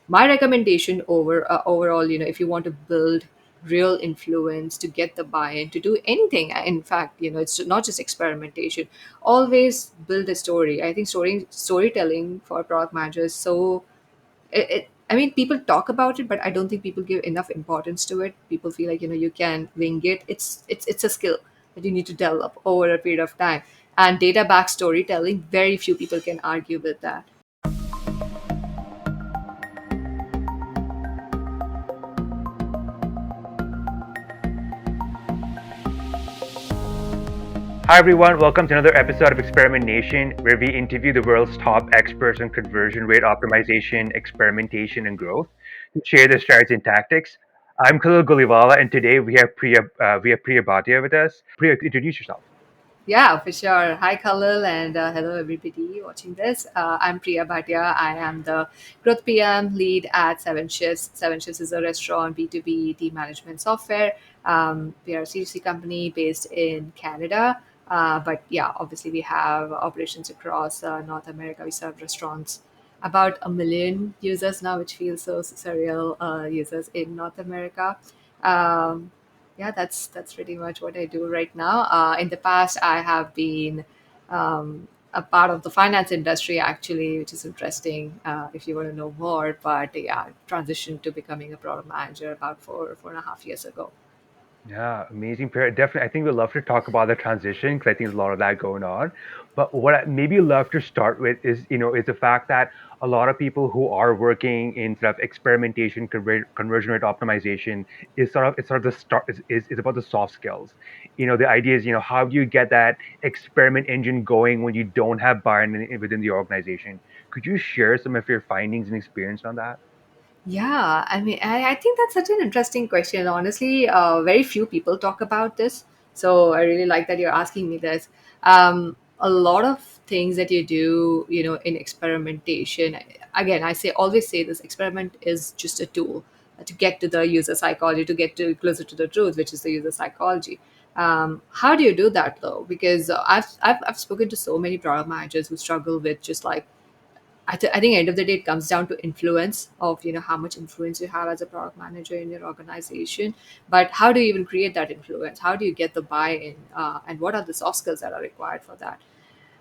My recommendation overall, if you want to build real influence, to get the buy-in, to do anything, in fact, it's not just experimentation. Always build a story. I think storytelling for product managers. So I mean, people talk about it, but I don't think people give enough importance to it. People feel like you can wing it. It's a skill that you need to develop over a period of time. And data backed storytelling, very few people can argue with that. Hi everyone, welcome to another episode of Experiment Nation, where we interview the world's top experts on conversion rate optimization, experimentation, and growth to share their strategies and tactics. I'm Khalil Guliwala, and today we have Priya Bhatia with us. Priya, introduce yourself. Yeah, for sure. Hi, Khalil, and hello, everybody watching this. I'm Priya Bhatia. I am the Growth PM lead at Seven Shifts. Seven Shifts is a restaurant B2B team management software. We are a C2C company based in Canada. But yeah, obviously, we have operations across North America. We serve restaurants, about 1 million users now, which feels so surreal, users in North America. Um, yeah, that's pretty much what I do right now. In the past, I have been a part of the finance industry, actually, which is interesting, if you want to know more. But yeah, transitioned to becoming a product manager about 4.5 years ago. Yeah, amazing pair. Definitely, I think we'd love to talk about the transition because I think there's a lot of that going on. But what I maybe love to start with is the fact that a lot of people who are working in sort of experimentation, conversion rate optimization it's sort of the start is about the soft skills. The idea is, how do you get that experiment engine going when you don't have buy-in within the organization? Could you share some of your findings and experience on that? Yeah, I mean, I think that's such an interesting question. Honestly, very few people talk about this. So I really like that you're asking me this. A lot of things that you do, in experimentation, again, always say this: experiment is just a tool to get to the user psychology, to get to closer to the truth, which is the user psychology. How do you do that though? Because I've spoken to so many product managers who struggle with just like I think end of the day it comes down to influence of how much influence you have as a product manager in your organization. But how do you even create that influence? How do you get the buy-in, and what are the soft skills that are required for that?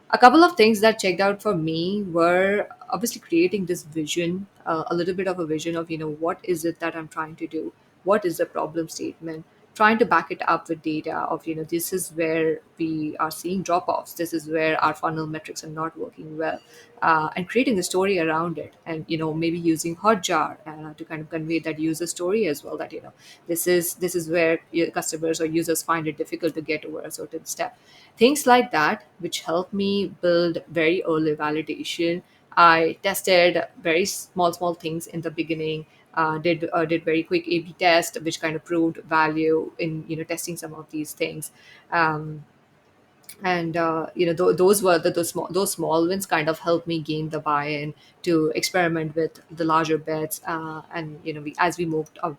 A couple of things that checked out for me were obviously creating this vision, a little bit of a vision of what is it that I'm trying to do, what is the problem statement, trying to back it up with data of this is where we are seeing drop offs, this is where our funnel metrics are not working well, and creating a story around it, and maybe using hotjar to kind of convey that user story as well, that this is where your customers or users find it difficult to get over a certain step. Things like that, which helped me build very early validation. I tested very small things in the beginning. Did very quick A/B test, which kind of proved value in testing some of these things. Um, and those were those small wins kind of helped me gain the buy-in to experiment with the larger bets, and as we moved up,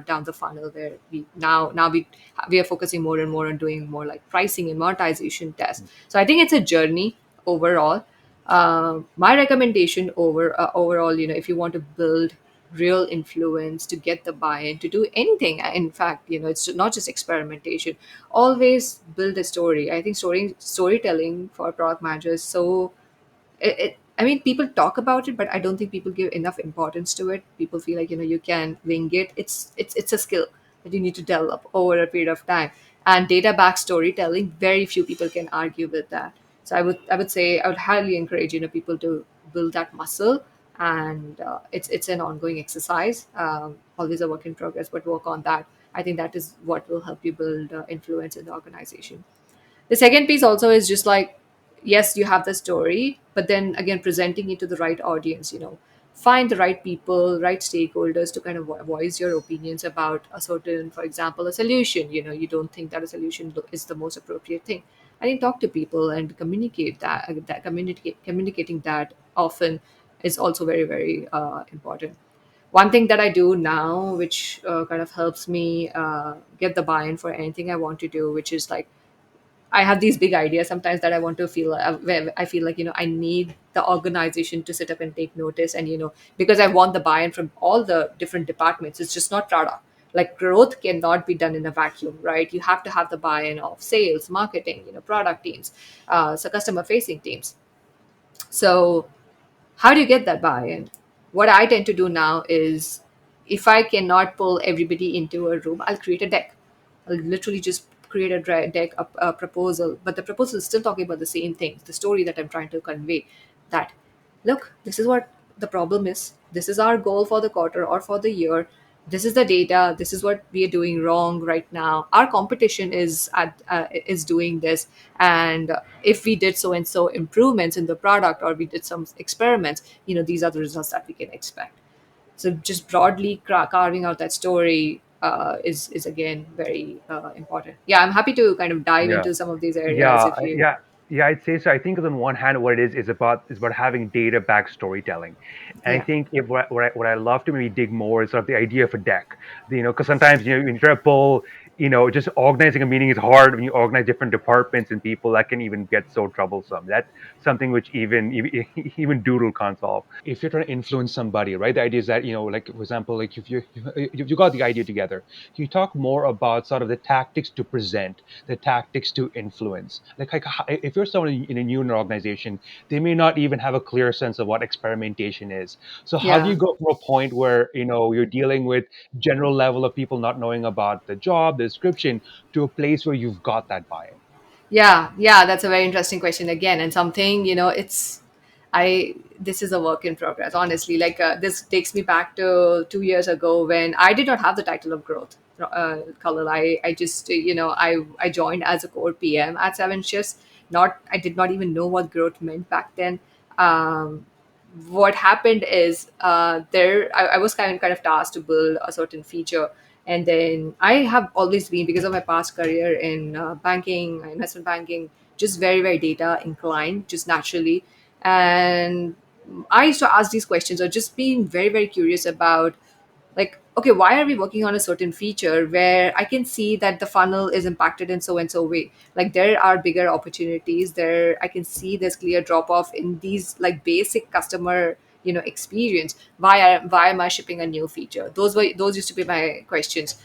down the funnel, where we are focusing more and more on doing more like pricing and monetization tests. So I think it's a journey overall. My recommendation overall, if you want to build real influence, to get the buy-in, to do anything, in fact, it's not just experimentation. Always build a story. I think storytelling for product managers. So I mean, people talk about it, but I don't think people give enough importance to it. People feel like you can wing it. It's a skill that you need to develop over a period of time. And data backed storytelling, very few people can argue with that. So I would say I would highly encourage people to build that muscle. And it's an ongoing exercise, always a work in progress, but work on that. I think that is what will help you build influence in the organization. The second piece also is just like, yes, you have the story, but then again, presenting it to the right audience, find the right people, right stakeholders to kind of voice your opinions about a certain, for example, a solution. You don't think that a solution is the most appropriate thing. I think talk to people and communicate communicating that often is also very, very important. One thing that I do now, which kind of helps me get the buy-in for anything I want to do, which is like I have these big ideas sometimes that I want to feel, where I feel like, I need the organization to sit up and take notice. And, because I want the buy-in from all the different departments. It's just not product. Like growth cannot be done in a vacuum, right? You have to have the buy-in of sales, marketing, product teams, so customer facing teams. So how do you get that buy-in? What I tend to do now is, if I cannot pull everybody into a room, I'll create a deck. I'll literally just create a deck, a proposal, but the proposal is still talking about the same thing, the story that I'm trying to convey. That, look, this is what the problem is. This is our goal for the quarter or for the year. This is the data. This is what we are doing wrong right now. Our competition is doing this, and if we did so and so improvements in the product, or we did some experiments, these are the results that we can expect. So just broadly carving out that story is again very important. Yeah, I'm happy to kind of dive Yeah. into some of these areas Yeah, if you. yeah, yeah. I'd say so. I think on one hand, what it is about having data backed storytelling, and I Yeah, think if what I love to maybe dig more is sort of the idea of a deck. Because sometimes when you try to pull, just organizing a meeting is hard when you organize different departments and people. That can even get so troublesome. That's something which even Doodle can't solve. If you're trying to influence somebody, right? The idea is that like for example, like if you got the idea together, you talk more about sort of the tactics to present, the tactics to influence. Like if you're someone in a new organization, they may not even have a clear sense of what experimentation is. So how do yeah. you go from a point where you're dealing with general level of people not knowing about the job, the description, to a place where you've got that buy-in? Yeah, yeah, that's a very interesting question again, and something, it's I this is a work in progress, honestly. Like this takes me back to 2 years ago when I did not have the title of growth. Color. I just I joined as a core PM at Seven Shifts. Not I did not even know what growth meant back then. What happened is I was kind of tasked to build a certain feature, and then I have always been, because of my past career in banking, investment banking, just very very data inclined, just naturally. And I used to ask these questions, or just being very very curious about, like, okay, why are we working on a certain feature where I can see that the funnel is impacted in so and so way? Like there are bigger opportunities there. I can see there's clear drop off in these like basic customer experience. Why am I shipping a new feature? Those used to be my questions.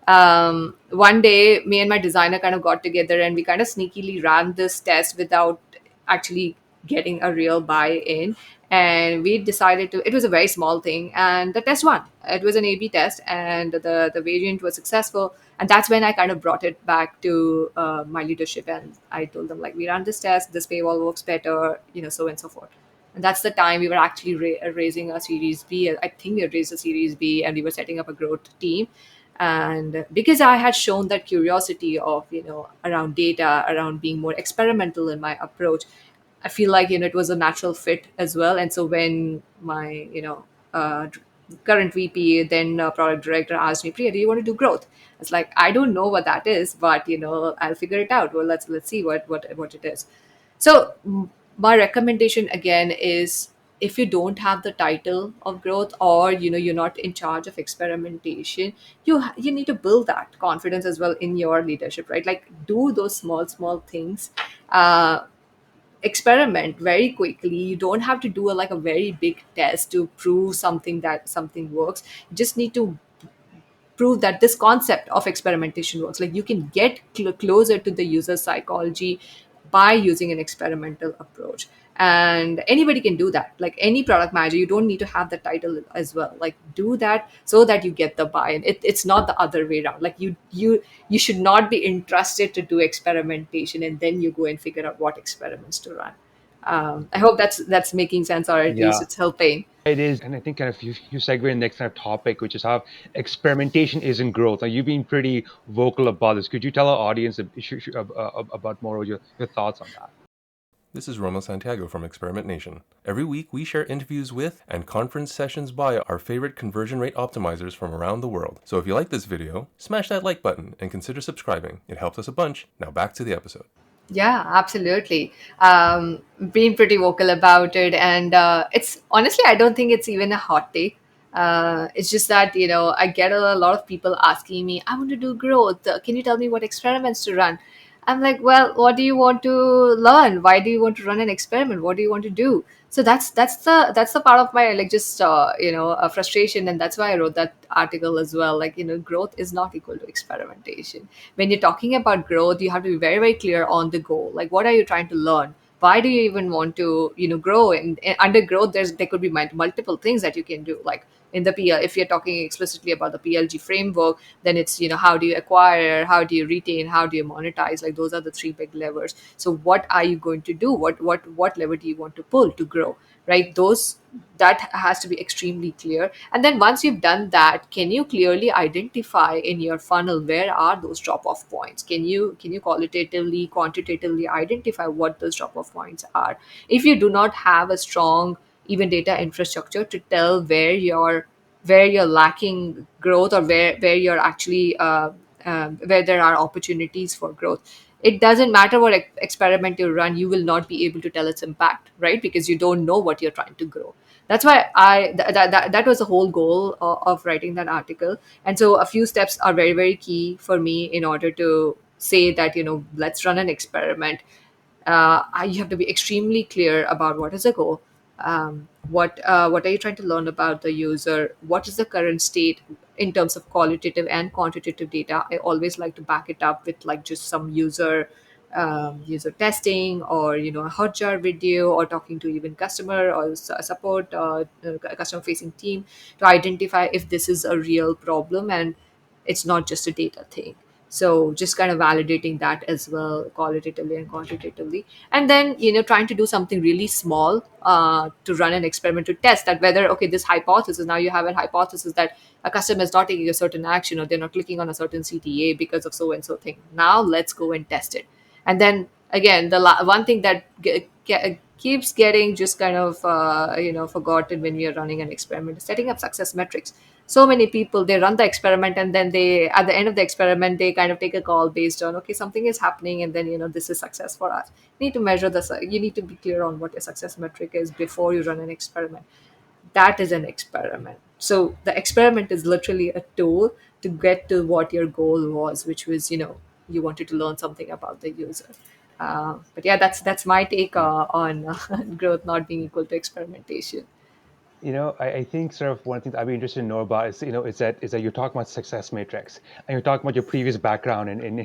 One day me and my designer kind of got together, and we kind of sneakily ran this test without actually getting a real buy-in. And we decided to, it was a very small thing, and the test won. It was an A/B test, and the variant was successful. And that's when I kind of brought it back to my leadership, and I told them, like, we ran this test, this paywall works better, so and so forth. And that's the time we were actually raising a series B. I think we had raised a series B, and we were setting up a growth team. And because I had shown that curiosity of around data, around being more experimental in my approach, I feel like it was a natural fit as well. And so when my uh, current VP, then product director, asked me, Priya, do you want to do growth? It's like, I don't know what that is, but I'll figure it out. Well, let's see what it is. So my recommendation again is, if you don't have the title of growth, or you're not in charge of experimentation, you need to build that confidence as well in your leadership, right? Like, do those small things. Experiment very quickly. You don't have to do like a very big test to prove something, that something works. You just need to prove that this concept of experimentation works. Like, you can get closer to the user psychology by using an experimental approach. And anybody can do that. Like any product manager, you don't need to have the title as well. Like, do that so that you get the buy-in. It's not the other way around. Like, you should not be interested to do experimentation and then you go and figure out what experiments to run. I hope that's making sense, or at least Yeah, it's helping. it is, and I think kind of you segue in the next kind of topic, which is how experimentation isn't growth. Now, you've been pretty vocal about this. Could you tell our audience about more of your thoughts on that? This is Romo Santiago from Experiment Nation. Every week, we share interviews with and conference sessions by our favorite conversion rate optimizers from around the world. So if you like this video, smash that like button and consider subscribing. It helps us a bunch. Now back to the episode. Yeah, absolutely. Being pretty vocal about it, and it's honestly, I don't think it's even a hot take. It's just that I get a lot of people asking me, "I want to do growth. Can you tell me what experiments to run?" I'm like, well, what do you want to learn? Why do you want to run an experiment? What do you want to do? So that's the part of my like just frustration, and that's why I wrote that article as well. Like, growth is not equal to experimentation. When you're talking about growth, you have to be very, very clear on the goal. Like, what are you trying to learn? Why do you even want to grow? And under growth, there could be multiple things that you can do. Like in the PL, if you're talking explicitly about the PLG framework, then it's how do you acquire, how do you retain, how do you monetize? Like those are the three big levers. So what are you going to do? What lever do you want to pull to grow? Right? Those That has to be extremely clear. And then once you've done that, can you clearly identify in your funnel where are those drop off points? Can you qualitatively, quantitatively identify what those drop off points are? If you do not have a strong even data infrastructure to tell where you're lacking growth, or where you're actually where there are opportunities for growth, it doesn't matter what experiment you run, you will not be able to tell its impact, right? Because you don't know what you're trying to grow. That's why that was the whole goal of writing that article. And so a few steps are very, very key for me in order to say that, let's run an experiment. You have to be extremely clear about what is the goal. What are you trying to learn about the user? What is the current state in terms of qualitative and quantitative data? I always like to back it up with like just some user testing, or a hotjar video, or talking to even customer or support, customer facing team, to identify if this is a real problem and it's not just a data thing. So just kind of validating that as well, qualitatively and quantitatively. And then trying to do something really small, to run an experiment to test that whether, okay, this hypothesis, now you have a hypothesis that a customer is not taking a certain action, or they're not clicking on a certain CTA because of so and so thing. Now let's go and test it. And then again, one thing that keeps getting just kind of forgotten when we are running an experiment is setting up success metrics. So many people, they run the experiment, and then they, at the end of the experiment, they kind of take a call based on, okay, something is happening, and then this is success for us. You need to measure this. You need to be clear on what your success metric is before you run an experiment. That is an experiment. So the experiment is literally a tool to get to what your goal was, which was, you wanted to learn something about the user. But yeah, that's my take on growth not being equal to experimentation. I think sort of one thing that I'd be interested to know about is, is that you're talking about success matrix, and you're talking about your previous background in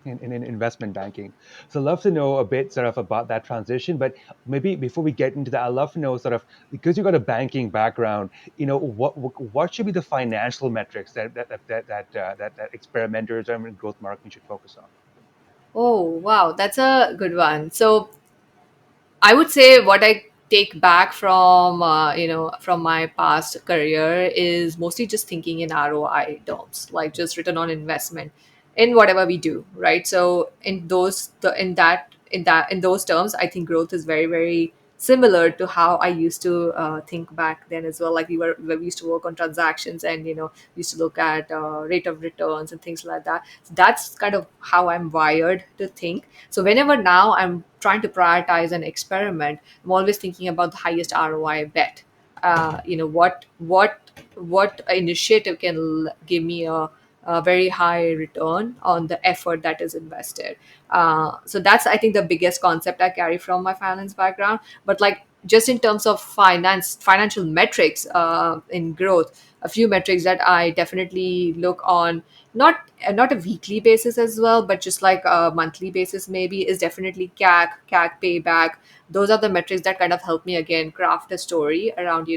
investment banking. So I'd love to know a bit sort of about that transition. But maybe before we get into that, I'd love to know sort of, because you got a banking background, what should be the financial metrics that experimenters and growth marketing should focus on? Oh, wow, that's a good one. So I would say what I take back from from my past career is mostly just thinking in ROI terms, like just return on investment in whatever we do, right? So in those terms, I think growth is very, very similar to how I used to think back then as well. Like we used to work on transactions, and we used to look at rate of returns and things like that. So that's kind of how I'm wired to think. So whenever now I'm trying to prioritize an experiment, I'm always thinking about the highest ROI bet. What initiative can give me a very high return on the effort that is invested. So that's, I think, the biggest concept I carry from my finance background. But like just in terms of financial metrics in growth, a few metrics that I definitely look on, not a weekly basis as well, but just like a monthly basis maybe, is definitely CAC payback. Those are the metrics that kind of help me again craft a story around,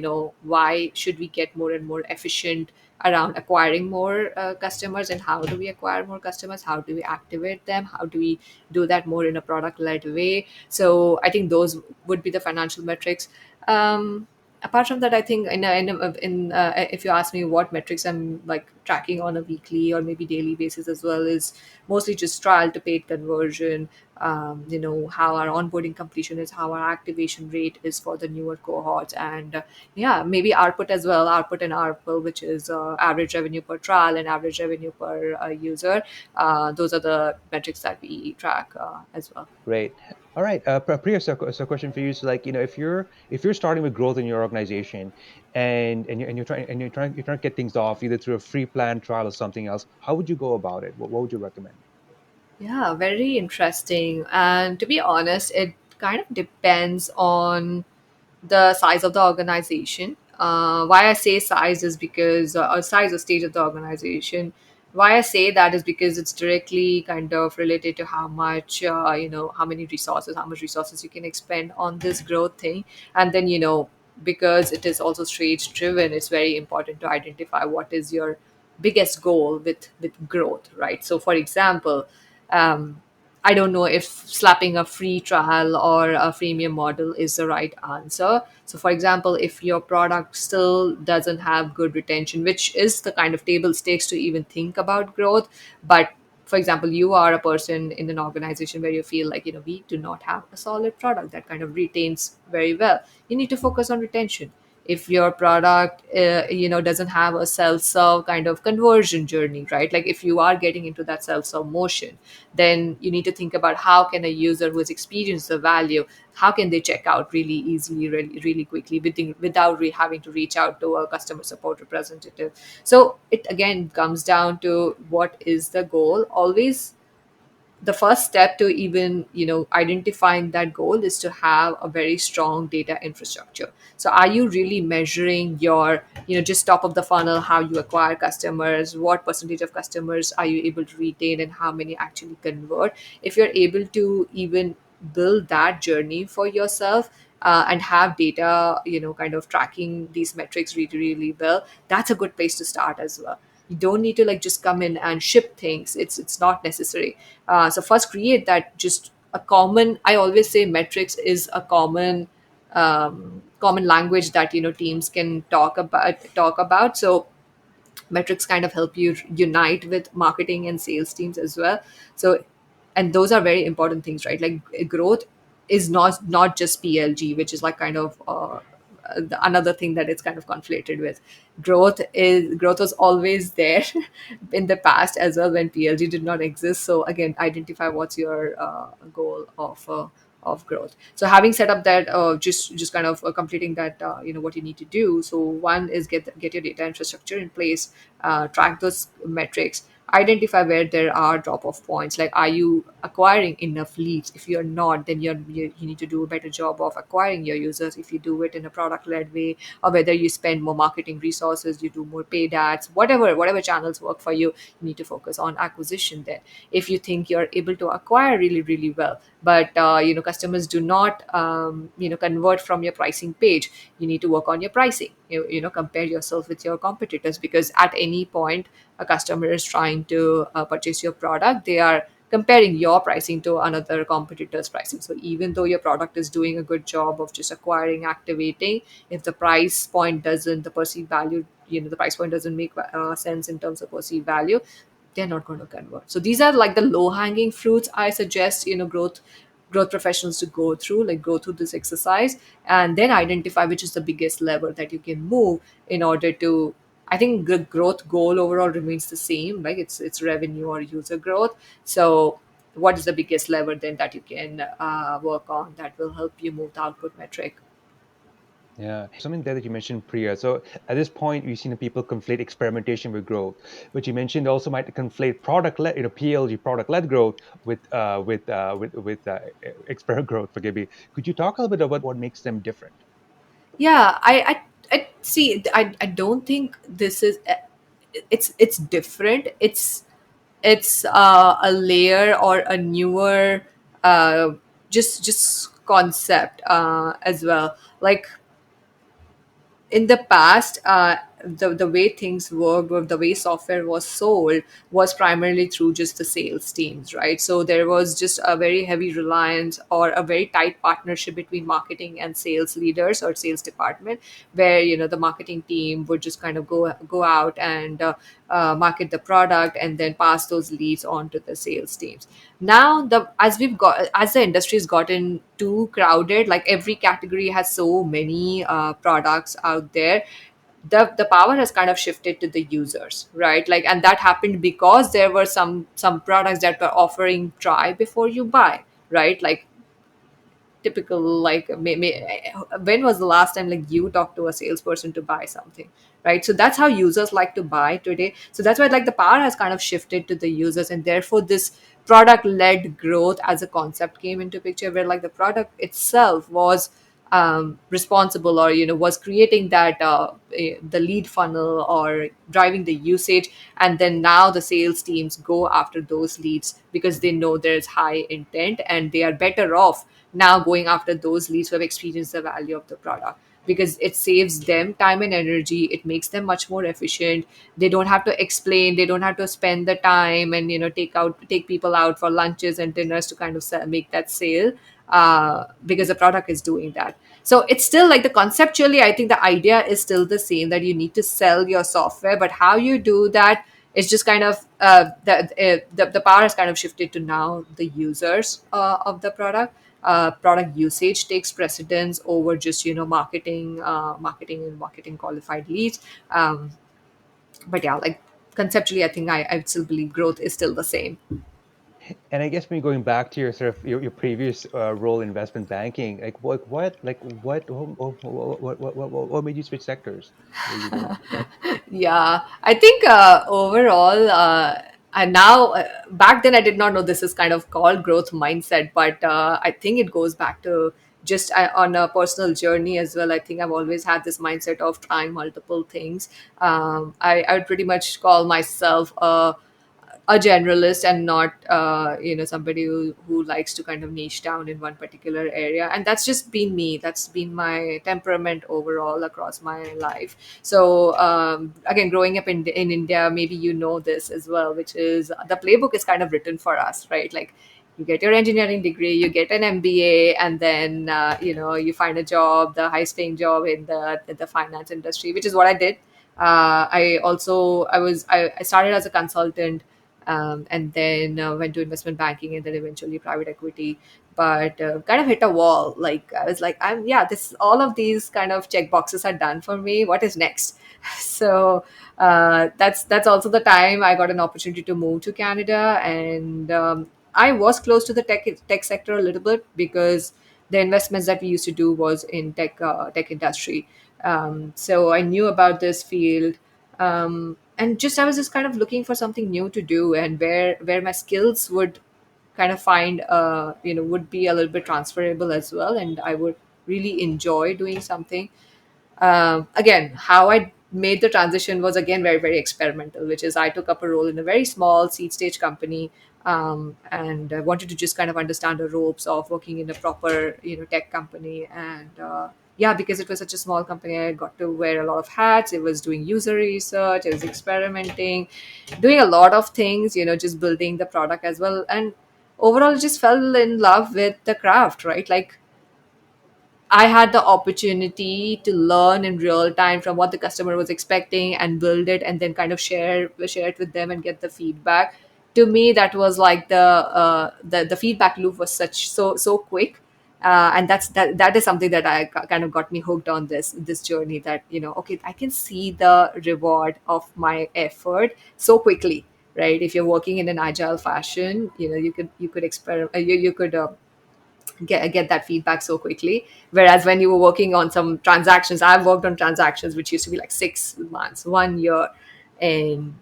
why should we get more and more efficient around acquiring more customers, and how do we acquire more customers, how do we activate them, how do we do that more in a product led way. So I think those would be the financial metrics. Apart from that, I think if you ask me what metrics I'm like tracking on a weekly or maybe daily basis as well, is mostly just trial to paid conversion. How our onboarding completion is, how our activation rate is for the newer cohorts, and yeah, maybe output as well, output and output, which is average revenue per trial and average revenue per user. Those are the metrics that we track as well. Great. All right, Priya, so question for you is, like, if you're starting with growth in your organization, and you're trying to get things off either through a free plan trial or something else, how would you go about it? What would you recommend? Yeah, very interesting. And to be honest, it kind of depends on the size of the organization. Why I say size is because, or size or stage of the organization. Why I say that is because it's directly kind of related to how much, how many resources, how much resources you can expend on this growth thing. And then, because it is also stage driven, it's very important to identify what is your biggest goal with growth, right? So, for example, um, I don't know if slapping a free trial or a freemium model is the right answer. So, for example, if your product still doesn't have good retention, which is the kind of table stakes to even think about growth, but for example, you are a person in an organization where you feel like, we do not have a solid product that kind of retains very well. You need to focus on retention. If your product doesn't have a self-serve kind of conversion journey, right? Like if you are getting into that self-serve motion, then you need to think about how can a user who has experienced the value, how can they check out really easily, really, really quickly, without having to reach out to a customer support representative. So it again comes down to what is the goal. Always the first step to even identifying that goal is to have a very strong data infrastructure. So are you really measuring your just top of the funnel, how you acquire customers, what percentage of customers are you able to retain, and how many actually convert? If you're able to even build that journey for yourself, and have data kind of tracking these metrics really, really well, that's a good place to start as well. You don't need to like just come in and ship things. It's not necessary. So first create that, just a common, I always say metrics is a common language that teams can talk about. So metrics kind of help you unite with marketing and sales teams as well. So, and those are very important things, right? Like growth is not just PLG, which is like kind of another thing that it's kind of conflated with. Growth was always there in the past as well when PLG did not exist. So again, identify what's your goal of growth. So having set up that, just kind of completing that, what you need to do. So one is get your data infrastructure in place, track those metrics, identify where there are drop off points. Like, are you acquiring enough leads? If you're not, then you need to do a better job of acquiring your users. If you do it in a product led way, or whether you spend more marketing resources, you do more paid ads, whatever channels work for you, you need to focus on acquisition there. If you think you're able to acquire really, really well, but customers do not convert from your pricing page, you need to work on your pricing. Compare yourself with your competitors, because at any point a customer is trying to purchase your product, they are comparing your pricing to another competitor's pricing. So even though your product is doing a good job of just acquiring, activating, if the price point doesn't, the perceived value, the price point doesn't make sense in terms of perceived value, they're not going to convert. So these are like the low hanging fruits I suggest growth professionals to go through this exercise, and then identify which is the biggest lever that you can move in order to. I think the growth goal overall remains the same, like it's revenue or user growth. So what is the biggest lever then that you can work on that will help you move the output metric? Yeah, something there that you mentioned, Priya. So at this point, we've seen people conflate experimentation with growth, but you mentioned also might conflate product-led, PLG product-led growth with experiment growth. Forgive me. Could you talk a little bit about what makes them different? Yeah, I see. I don't think this is. It's different. It's a layer or a newer, uh, just concept as well. Like in the past, the way things worked, or the way software was sold, was primarily through just the sales teams, right? So there was just a very heavy reliance or a very tight partnership between marketing and sales leaders or sales department, where the marketing team would just kind of go out and market the product and then pass those leads on to the sales teams. Now, as the industry has gotten too crowded, like every category has so many products out there, the power has kind of shifted to the users, right? Like, and that happened because there were some products that were offering try before you buy, right? Like typical, like when was the last time like you talked to a salesperson to buy something, right? So that's how users like to buy today. So that's why like the power has kind of shifted to the users, and therefore this product led growth as a concept came into picture, where like the product itself was responsible, or was creating that the lead funnel or driving the usage, and then now the sales teams go after those leads because they know there's high intent, and they are better off now going after those leads who have experienced the value of the product, because it saves them time and energy. It makes them much more efficient. They don't have to explain, they don't have to spend the time and take people out for lunches and dinners to kind of make that sale, because the product is doing that. So it's still like the conceptually, I think the idea is still the same, that you need to sell your software, but how you do that is just kind of the power has kind of shifted to now the users of the product. Product usage takes precedence over just marketing and marketing qualified leads. But yeah, like conceptually, I think I still believe growth is still the same. And I guess when going back to your sort of your previous role in investment banking, what made you switch sectors? What were you doing? Yeah, I think overall, and now back then I did not know this is kind of called growth mindset, but I think it goes back to just on a personal journey as well. I think I've always had this mindset of trying multiple things. I would pretty much call myself a generalist, and not somebody who likes to kind of niche down in one particular area, and that's just been me, that's been my temperament overall across my life. So again, growing up in India, maybe you know this as well, which is the playbook is kind of written for us, right? Like you get your engineering degree, you get an MBA, and then you find a job, the highest paying job in the finance industry, which is what I did. I started as a consultant, and then went to investment banking, and then eventually private equity. But kind of hit a wall. Like I was like, I'm yeah, this all of these kind of check boxes are done for me. What is next? So that's also the time I got an opportunity to move to Canada, and I was close to the tech sector a little bit, because the investments that we used to do was in tech industry. So I knew about this field, and just I was just kind of looking for something new to do, and where my skills would kind of find would be a little bit transferable as well, and I would really enjoy doing something. Again, how I made the transition was again very, very experimental, which is I took up a role in a very small seed stage company, and I wanted to just kind of understand the ropes of working in a proper, tech company. And yeah, because it was such a small company, I got to wear a lot of hats. It was doing user research, it was experimenting, doing a lot of things, just building the product as well. And overall, I just fell in love with the craft, right? Like I had the opportunity to learn in real time from what the customer was expecting and build it, and then kind of share it with them and get the feedback. To me, that was like the feedback loop was so quick, and that is something that kind of got me hooked on this journey. That okay, I can see the reward of my effort so quickly, right? If you're working in an agile fashion, you could experiment, you could get that feedback so quickly. Whereas when you were working on some transactions, I've worked on transactions which used to be like 6 months, 1 year, and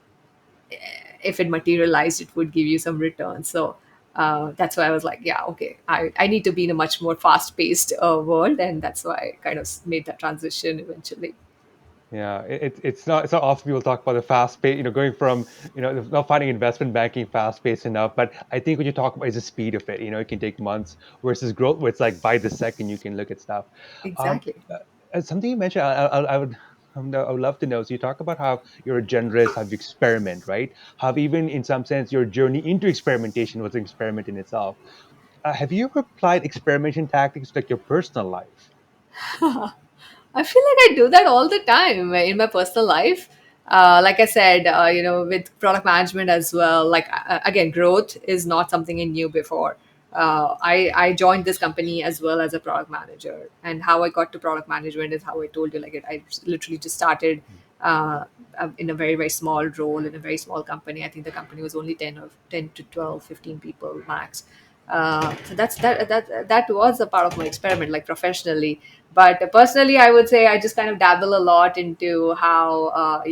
if it materialized, it would give you some return. So that's why I was like, yeah, okay, I need to be in a much more fast paced world, and that's why I kind of made that transition eventually. Yeah, it's not often people talk about the fast pace, going from, not finding investment banking fast paced enough. But I think what you talk about is the speed of it. It can take months versus growth, where it's like by the second you can look at stuff. Um, Exactly. Something you mentioned, I would love to know. So you talk about how you're a generalist, how you experiment, right? How even in some sense your journey into experimentation was an experiment in itself. Have you ever applied experimentation tactics to like your personal life? I feel like I do that all the time in my personal life. Like I said, with product management as well. Like again, growth is not something I knew before. I joined this company as well as a product manager, and how I got to product management is how I told you. Like I literally just started uh, in a very, very small role in a very small company. I think the company was only 10 to 12, 15 people max. So that was a part of my experiment, like professionally. But personally, I would say I just kind of dabble a lot into how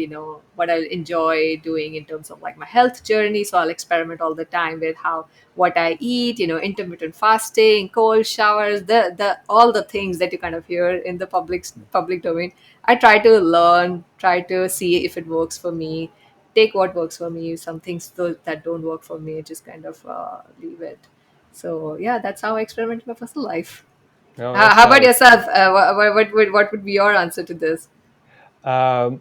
what I enjoy doing in terms of like my health journey. So I'll experiment all the time with how what I eat, intermittent fasting, cold showers, the all the things that you kind of hear in the public domain. I try to learn, try to see if it works for me, take what works for me. Some things that don't work for me, just kind of leave it. So yeah, that's how I experiment in my personal life. No, How about that's yourself? What would be your answer to this? my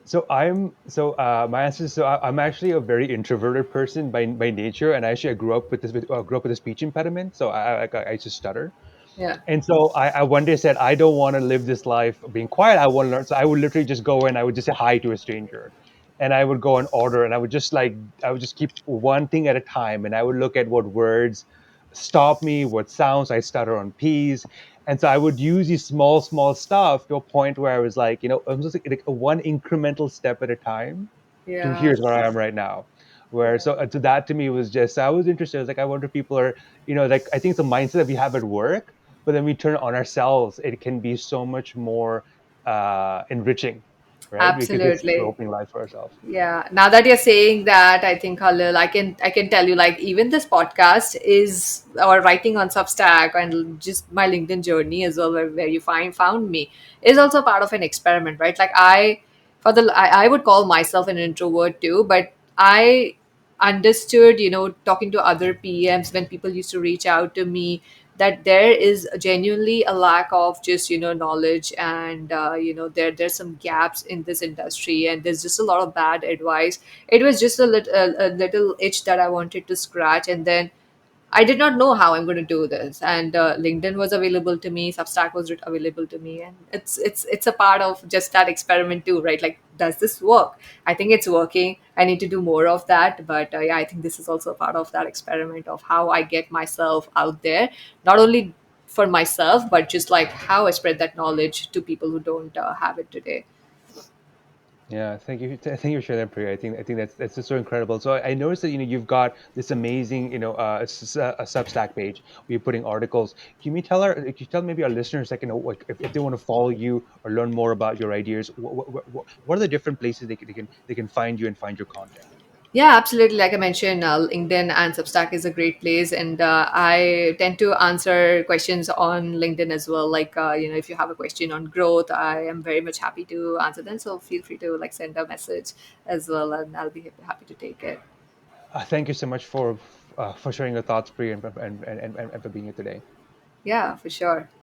answer is, I'm actually a very introverted person by nature, and actually I grew up with a speech impediment, so I used to stutter. Yeah, And so I one day said, I don't want to live this life of being quiet. I want to learn. So I would literally just go in, I would just say hi to a stranger. And I would go and order, and I would just keep one thing at a time. And I would look at what words stop me, what sounds I stutter on P's. And so I would use these small stuff to a point where I was like, it was like a one incremental step at a time to yeah, here's where I am right now. Where yeah. so that to me was just, I was interested. I was like, I wonder if people are, like, I think it's a mindset that we have at work, but then we turn it on ourselves. It can be so much more enriching, right? Because we're Absolutely. opening life for ourselves. Yeah. Now that you're saying that, I think Khalil, I can tell you, like, even this podcast is, or writing on Substack and just my LinkedIn journey as well, where you found me, is also part of an experiment, right? Like I would call myself an introvert too, but I understood, talking to other PMs when people used to reach out to me, that there is genuinely a lack of just knowledge, and there's some gaps in this industry, and there's just a lot of bad advice. It was just a little itch that I wanted to scratch, and then I did not know how I'm going to do this, and LinkedIn was available to me, Substack was available to me, and it's a part of just that experiment too, right? Like, does this work? I think it's working. I need to do more of that, but yeah, I think this is also a part of that experiment of how I get myself out there, not only for myself, but just like how I spread that knowledge to people who don't have it today. Yeah, thank you. Thank you for sharing that, Priya. I think that's just so incredible. So I noticed that you've got this amazing a Substack page where you're putting articles. Can you tell maybe our listeners, like, like, if they want to follow you or learn more about your ideas, what are the different places they can find you and find your content? Yeah, absolutely. Like I mentioned, LinkedIn and Substack is a great place, and I tend to answer questions on LinkedIn as well. Like, if you have a question on growth, I am very much happy to answer them. So feel free to like send a message as well, and I'll be happy to take it. Thank you so much for sharing your thoughts, Priya, and for being here today. Yeah, for sure.